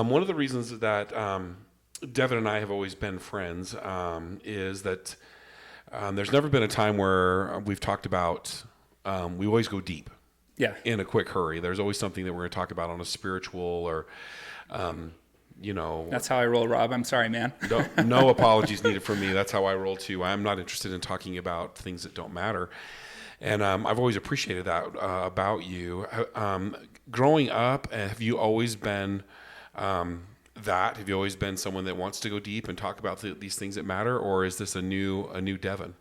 One of the reasons that Deven and I have always been friends is that there's never been a time where we've talked about, we always go deep in a quick hurry. There's always something that we're going to talk about on a spiritual or, That's how I roll, Rob. I'm sorry, man. No apologies needed from me. That's how I roll too. I'm not interested in talking about things that don't matter. And I've always appreciated that about you. Growing up, have you always been that? Have you always been someone that wants to go deep and talk about these things that matter, or is this a new Deven?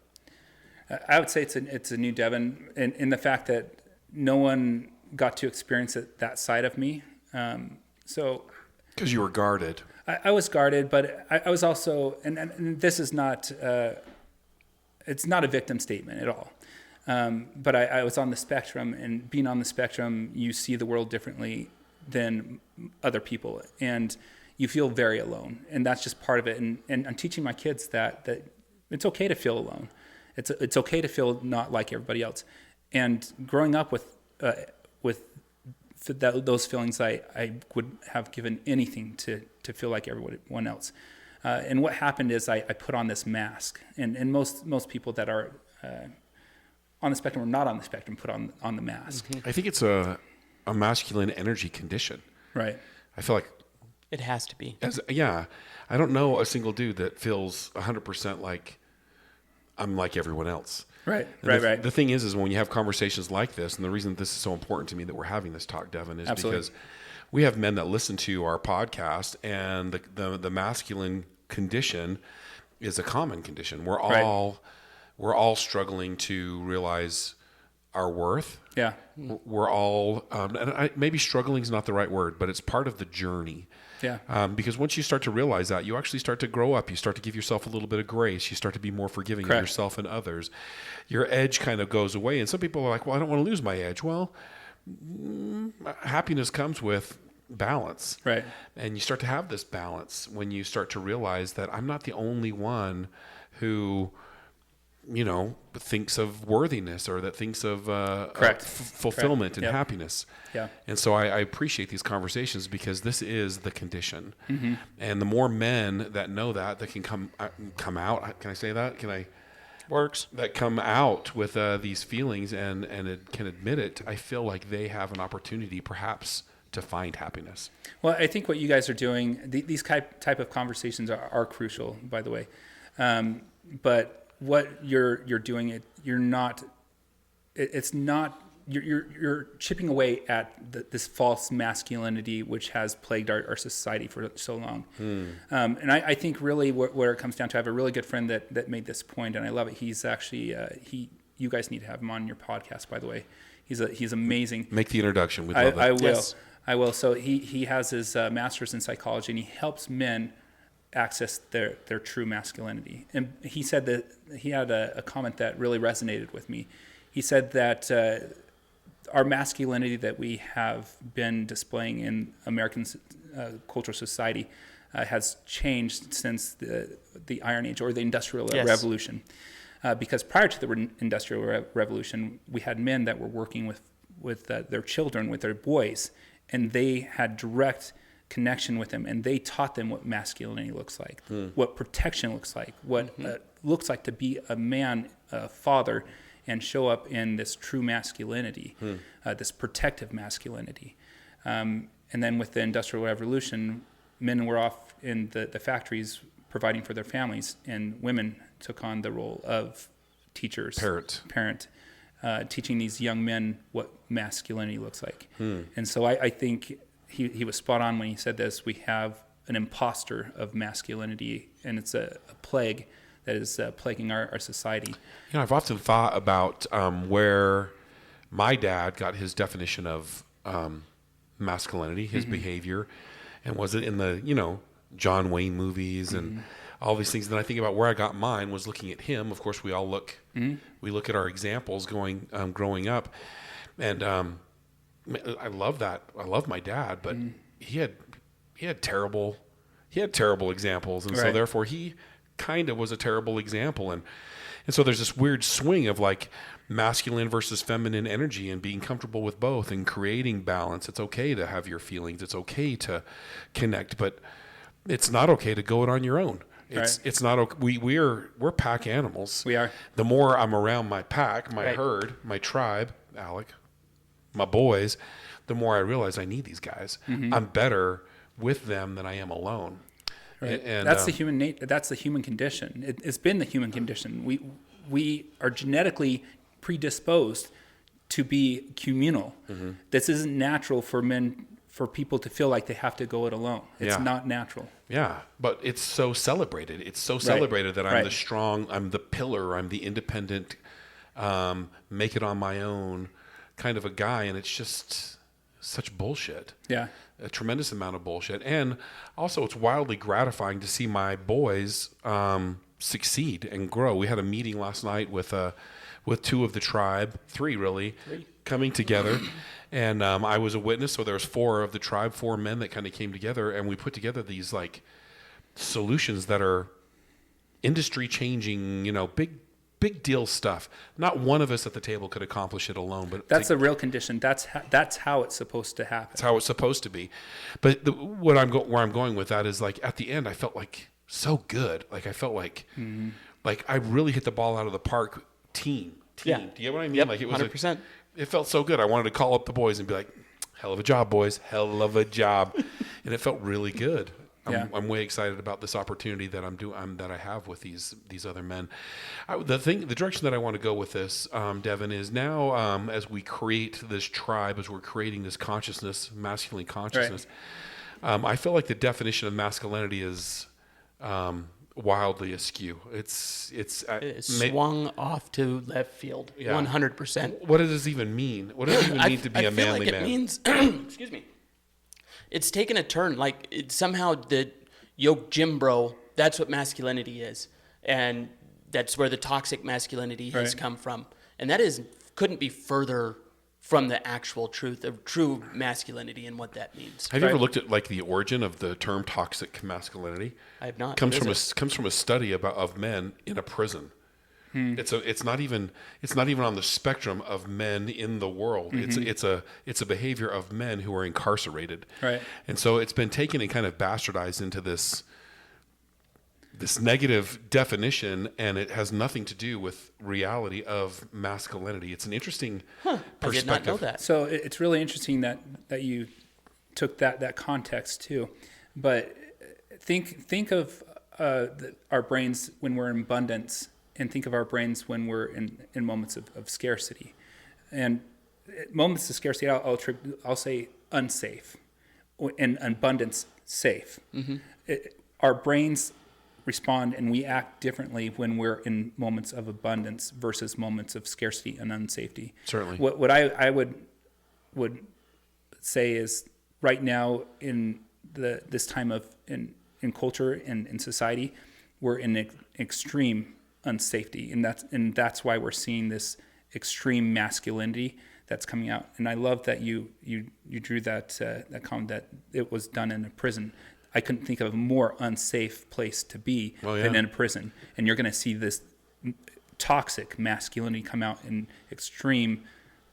I would say it's a new Deven in the fact that no one got to experience that side of me. Because you were guarded. I was guarded, but I was also, and this is not, it's not a victim statement at all. But I was on the spectrum, and being on the spectrum, you see the world differently than other people, and you feel very alone, and that's just part of it. And I'm teaching my kids that it's okay to feel alone. It's okay to feel not like everybody else. And growing up with those feelings, I would have given anything to feel like everyone else. And what happened is I put on this mask, and most people that are on the spectrum or not on the spectrum put on the mask. I think it's a masculine energy condition. Right. I feel like it has to be. I don't know a single dude that feels 100% like I'm like everyone else. Right. The thing is when you have conversations like this, and the reason this is so important to me that we're having this talk, Deven, is because we have men that listen to our podcast, and the masculine condition is a common condition. We're all struggling to realize our worth. Yeah. We're all, maybe struggling is not the right word, but it's part of the journey. Yeah. Because once you start to realize that, you actually start to grow up. You start to give yourself a little bit of grace. You start to be more forgiving of yourself and others. Your edge kind of goes away. And some people are like, well, I don't want to lose my edge. Well, happiness comes with balance. Right. And you start to have this balance when you start to realize that I'm not the only one who thinks of worthiness or that thinks of fulfillment and happiness. Yeah. And so I appreciate these conversations because this is the condition. Mm-hmm. And the more men that know that can come out. Can I say that? Works. That come out with these feelings and it can admit it. I feel like they have an opportunity perhaps to find happiness. Well, I think what you guys are doing, these type of conversations are crucial, by the way. But what you're doing, you're chipping away at this false masculinity which has plagued our society for so long. And I think really where it comes down to, I have a really good friend that made this point, and I love it. He's actually you guys need to have him on your podcast, by the way. He's amazing. Make the introduction. We'd love that. I will. Yes. I will. So he has his master's in psychology, and he helps men access their true masculinity. And he said that he had a comment that really resonated with me. He said that our masculinity that we have been displaying in American cultural society has changed since the Iron Age or the Industrial Revolution. Because prior to the Industrial Revolution, we had men that were working with their children, with their boys, and they had direct connection with them, and they taught them what masculinity looks like, what protection looks like, what looks like to be a man, a father, and show up in this true masculinity, this protective masculinity. And then with the Industrial Revolution, men were off in the factories providing for their families, and women took on the role of teachers, parent, teaching these young men what masculinity looks like. And so I think he was spot on when he said this. We have an imposter of masculinity, and it's a plague that is plaguing our society. I've often thought about where my dad got his definition of masculinity, his behavior, and was it in the John Wayne movies and all these things. Then I think about where I got mine was looking at him. Of course, we all look at our examples growing up, and I love that. I love my dad, but he had terrible examples, and so therefore he kind of was a terrible example. And And so there's this weird swing of like masculine versus feminine energy and being comfortable with both and creating balance. It's okay to have your feelings. It's okay to connect, but it's not okay to go it on your own. It's not okay. We're pack animals. We are. The more I'm around my pack, my herd, my tribe, Alec, my boys, the more I realize I need these guys. I'm better with them than I am alone. Right. And that's the human that's the human condition. It's been the human condition. We are genetically predisposed to be communal. This isn't natural for people to feel like they have to go it alone. It's not natural. Yeah, but it's so celebrated. It's so celebrated that I'm the strong, I'm the pillar, I'm the independent, make it on my own kind of a guy, and it's just such bullshit. Yeah. A tremendous amount of bullshit. And also it's wildly gratifying to see my boys succeed and grow. We had a meeting last night with two of the tribe, three coming together. And I was a witness, so there was 4 of the tribe, 4 men that kind of came together, and we put together these like solutions that are industry changing, big deal stuff. Not one of us at the table could accomplish it alone, but that's a real condition. That's how it's supposed to happen. That's how it's supposed to be. But where I'm going with that is like at the end, I felt like so good. Like I felt like I really hit the ball out of the park. Team. Yeah. Do you get what I mean? Yep, like it was 100%. It felt so good. I wanted to call up the boys and be like, "Hell of a job, boys! Hell of a job," and it felt really good. I'm way excited about this opportunity that that I have with these other men. The direction that I want to go with this, Deven, is now as we create this tribe, as we're creating this consciousness, masculine consciousness. I feel like the definition of masculinity is wildly askew. It's swung off to left field, 100%. What does this even mean? What does it even mean to be a manly man? It means, excuse me, it's taken a turn. Like somehow the yoke gym bro, that's what masculinity is, and that's where the toxic masculinity has come from, and that couldn't be further from the actual truth of true masculinity and what that means. Have you ever looked at like the origin of the term toxic masculinity? I have not. Comes from a study of men in a prison. It's not even on the spectrum of men in the world. It's a behavior of men who are incarcerated. Right. And so it's been taken and kind of bastardized into this negative definition, and it has nothing to do with reality of masculinity. It's an interesting perspective. I did not know that. So it's really interesting that you took that context too. But think of our brains when we're in abundance, and think of our brains when we're in moments of scarcity. And moments of scarcity, I'll say unsafe, and abundance safe. Our brains respond and we act differently when we're in moments of abundance versus moments of scarcity and unsafety. Certainly. What I would say is right now in this time of in culture and in society, we're in extreme unsafety, and that's why we're seeing this extreme masculinity that's coming out. And I love that you drew that comment that it was done in a prison. I couldn't think of a more unsafe place to be than in a prison. And you're going to see this toxic masculinity come out in extreme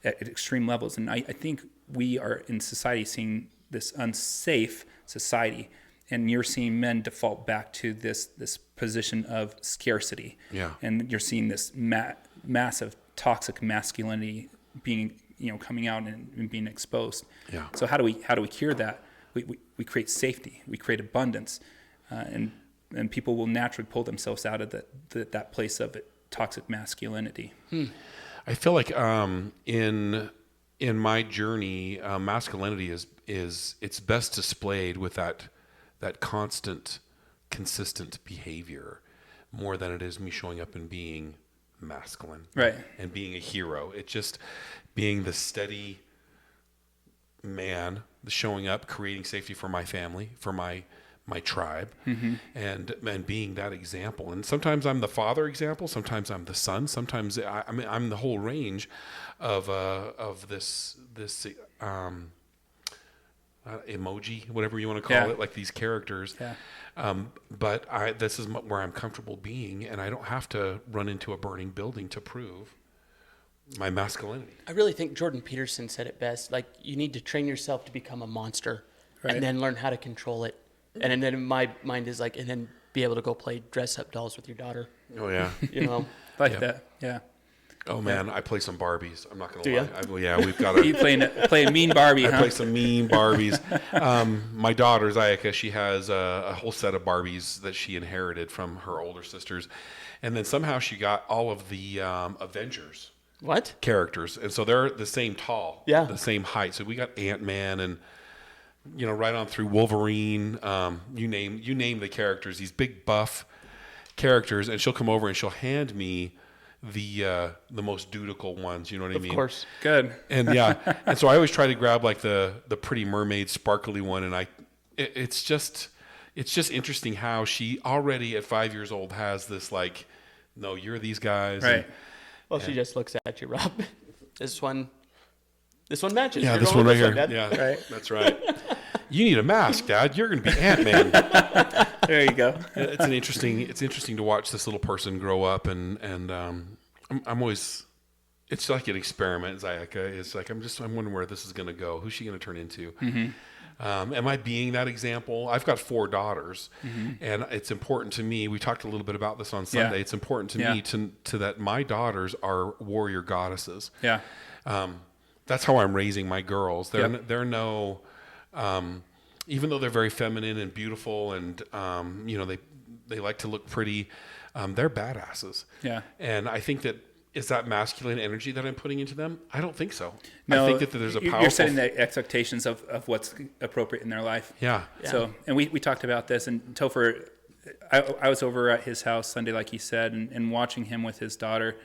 levels. And I think we are in society seeing this unsafe society, and you're seeing men default back to this position of scarcity. Yeah. And you're seeing this massive toxic masculinity being coming out and being exposed. Yeah. So how do we cure that? We create safety, we create abundance, and people will naturally pull themselves out of that place of toxic masculinity. I feel like in my journey, masculinity is it's best displayed with that constant, consistent behavior, more than it is me showing up and being masculine, right, and being a hero. It's just being the steady man, showing up, creating safety for my family, for my tribe, and being that example. And sometimes I'm the father example, sometimes I'm the son, sometimes I'm the whole range of this emoji, whatever you want to call it, like these characters. Yeah. But this is where I'm comfortable being, and I don't have to run into a burning building to prove my masculinity. I really think Jordan Peterson said it best. Like, you need to train yourself to become a monster, and then learn how to control it. And then my mind is like, and then be able to go play dress up dolls with your daughter. Oh yeah. You know, Like that. Yeah. Oh man, I play some Barbies. I'm not gonna Do lie. Yeah, we've got You playing mean Barbie, I huh? play some mean Barbies. My daughter Zayaka, she has a whole set of Barbies that she inherited from her older sisters, and then somehow she got all of the Avengers what? characters, and so they're the same tall, the same height. So we got Ant-Man and right on through Wolverine. You name the characters, these big buff characters, and she'll come over and she'll hand me the most dutiful ones, you know what I mean? Of course. Good. And and so I always try to grab like the pretty mermaid sparkly one, and it's just interesting how she already at 5 years old has this like, no, you're these guys. Right. Well, she just looks at you, Rob. This one matches. Yeah, You're this going one right with here. Dad. Yeah, Right. That's right. You need a mask, Dad. You're going to be Ant-Man. There you go. It's interesting to watch this little person grow up, and I'm always, it's like an experiment. Zayaka is like, I'm wondering where this is going to go. Who's she going to turn into? Mm-hmm. Am I being that example? I've got 4 daughters, and it's important to me. We talked a little bit about this on Sunday. It's important to me to that my daughters are warrior goddesses. Yeah. That's how I'm raising my girls. They're no, even though they're very feminine and beautiful, and they like to look pretty, they're badasses. Yeah. And I think that is that masculine energy that I'm putting into them? I don't think so. No, I think that there's a powerful. You're setting the expectations of what's appropriate in their life. Yeah. So, and we talked about this, and Topher, I was over at his house Sunday, like he said, and watching him with his daughter,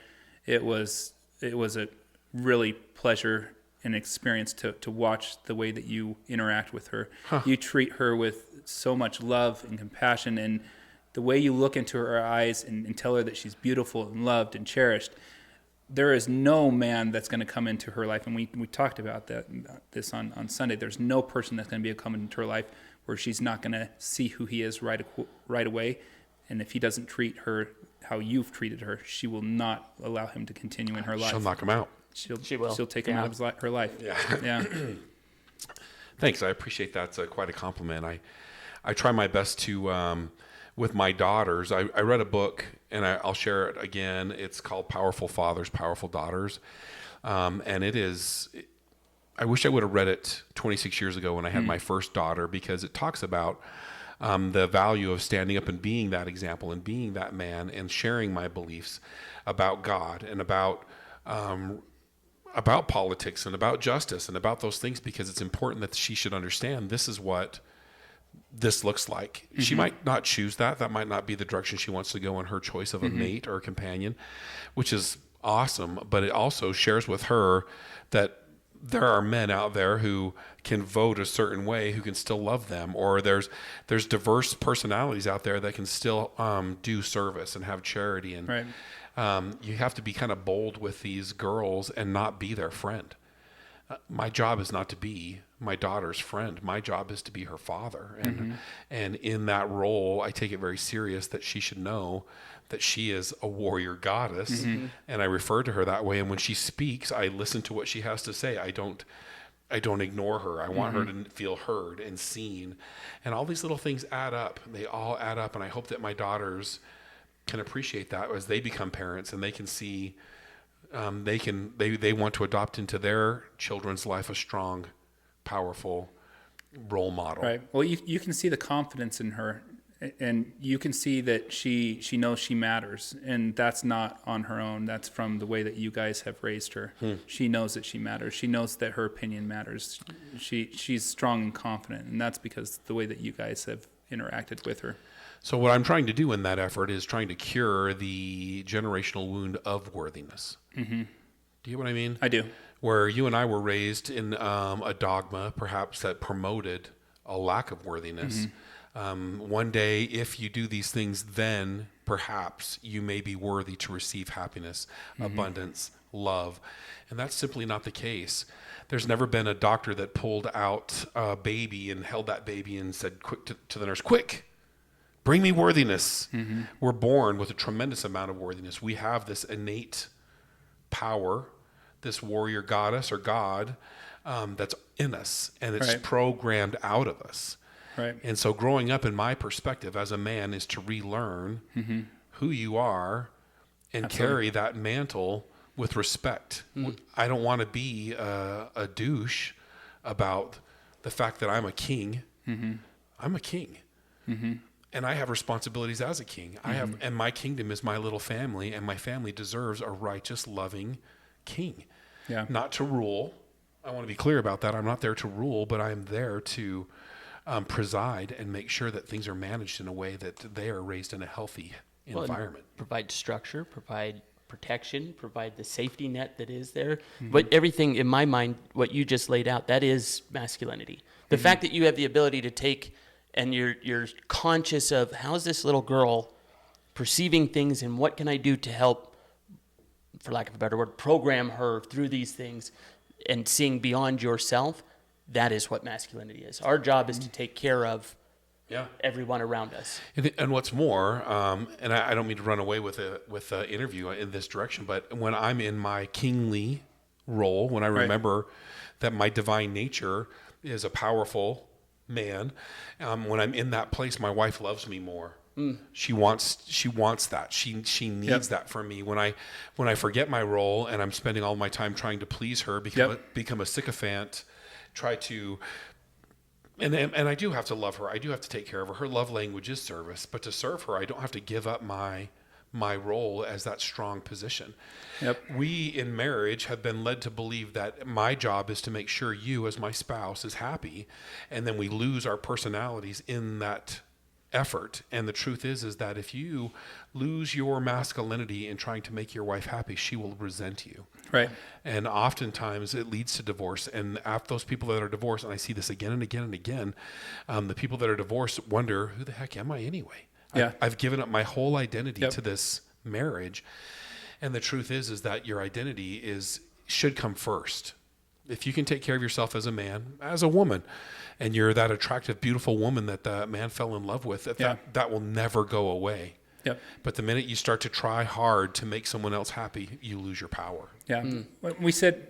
it was a really pleasure and experience to watch the way that you interact with her. You treat her with so much love and compassion, and the way you look into her eyes and tell her that she's beautiful and loved and cherished. There is no man that's going to come into her life, and we talked about this on Sunday. There's no person that's going to be coming into her life where she's not going to see who he is right away, and if he doesn't treat her how you've treated her, she will not allow him to continue in her life. She'll knock him out. She will. She'll take him out of her life. Yeah. Thanks. I appreciate that. It's quite a compliment. I try my best to, with my daughters, I read a book, and I'll share it again. It's called Powerful Fathers, Powerful Daughters. And it is, I wish I would have read it 26 years ago when I had my first daughter, because it talks about the value of standing up and being that example and being that man and sharing my beliefs about God and about politics and about justice and about those things, because it's important that she should understand this is what this looks like. She might not choose that. That might not be the direction she wants to go in her choice of a mate or a companion, which is awesome. But it also shares with her that there are men out there who can vote a certain way, who can still love them, or there's diverse personalities out there that can still do service and have charity. And Right. You have to be kind of bold with these girls and not be their friend. My job is not to be my daughter's friend. My job is to be her father. And in that role, I take it very serious that she should know that she is a warrior goddess. And I refer to her that way. And when she speaks, I listen to what she has to say. I don't ignore her. I want her to feel heard and seen. And all these little things add up. They all add up. And I hope that my daughters can appreciate that as they become parents, and they can see they want to adopt into their children's life a strong, powerful role model. Right. Well, you can see the confidence in her, and you can see that she knows she matters, and that's not on her own. That's from the way that you guys have raised her. She knows that she matters. She knows that her opinion matters. She's strong and confident, and that's because the way that you guys have interacted with her. So what I'm trying to do in that effort is trying to cure the generational wound of worthiness. Do you get what I mean? I do. Where you and I were raised in a dogma, perhaps, that promoted a lack of worthiness. One day, if you do these things, then perhaps you may be worthy to receive happiness, abundance, love. And that's simply not the case. There's never been a doctor that pulled out a baby and held that baby and said quick to the nurse, quick, bring me worthiness. We're born with a tremendous amount of worthiness. We have this innate power, this warrior goddess or God that's in us, and it's programmed out of us. Right. And so growing up, in my perspective as a man, is to relearn who you are and carry that mantle with respect. I don't want to be a douche about the fact that I'm a king. I'm a king. And I have responsibilities as a king. And my kingdom is my little family, and my family deserves a righteous, loving king. Yeah. Not to rule. I want to be clear about that. I'm not there to rule, but I'm there to preside and make sure that things are managed in a way that they are raised in a healthy environment. Provide structure, provide protection, provide the safety net that is there. But everything, in my mind, what you just laid out, that is masculinity. The fact that you have the ability to take, and you're conscious of, how's this little girl perceiving things, and what can I do to help, for lack of a better word, program her through these things, and seeing beyond yourself. That is what masculinity is. Our job is to take care of everyone around us. And what's more, and I don't mean to run away with the interview in this direction, but when I'm in my kingly role, when I remember that my divine nature is a powerful man, when I'm in that place, my wife loves me more. She wants that. She needs that from me. When I forget my role and I'm spending all my time trying to please her, become a sycophant, try to, and I do have to love her. I do have to take care of her. Her love language is service, but to serve her, I don't have to give up my role as that strong position. We in marriage have been led to believe that my job is to make sure you as my spouse is happy, and then we lose our personalities in that effort. And the truth is that if you lose your masculinity in trying to make your wife happy, she will resent you. Right. And oftentimes it leads to divorce. And after those people that are divorced, and I see this again and again and again, the people that are divorced wonder, who the heck am I anyway? I've given up my whole identity to this marriage. And the truth is that your identity should come first. If you can take care of yourself as a man, as a woman, and you're that attractive, beautiful woman that the man fell in love with, that will never go away. But the minute you start to try hard to make someone else happy, you lose your power. We said,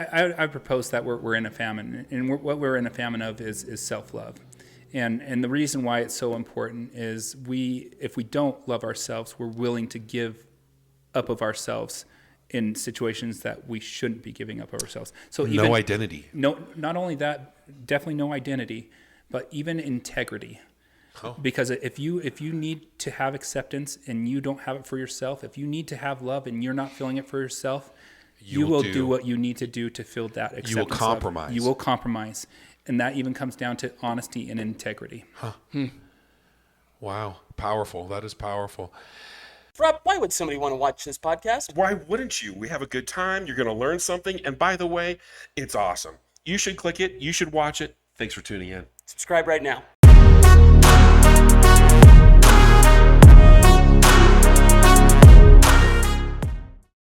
I proposed that we're in a famine, and what we're in a famine of is self-love. And the reason why it's so important is if we don't love ourselves, we're willing to give up of ourselves in situations that we shouldn't be giving up of ourselves. So no identity. No, not only that, definitely no identity, but even integrity. Because if you need to have acceptance and you don't have it for yourself, if you need to have love and you're not feeling it for yourself, you will do what you need to do to feel that acceptance. You will compromise. You will compromise. And that even comes down to honesty and integrity. Wow. Powerful. That is powerful. Rob, why would somebody want to watch this podcast? Why wouldn't you? We have a good time. You're going to learn something. And by the way, it's awesome. You should click it. You should watch it. Thanks for tuning in. Subscribe right now.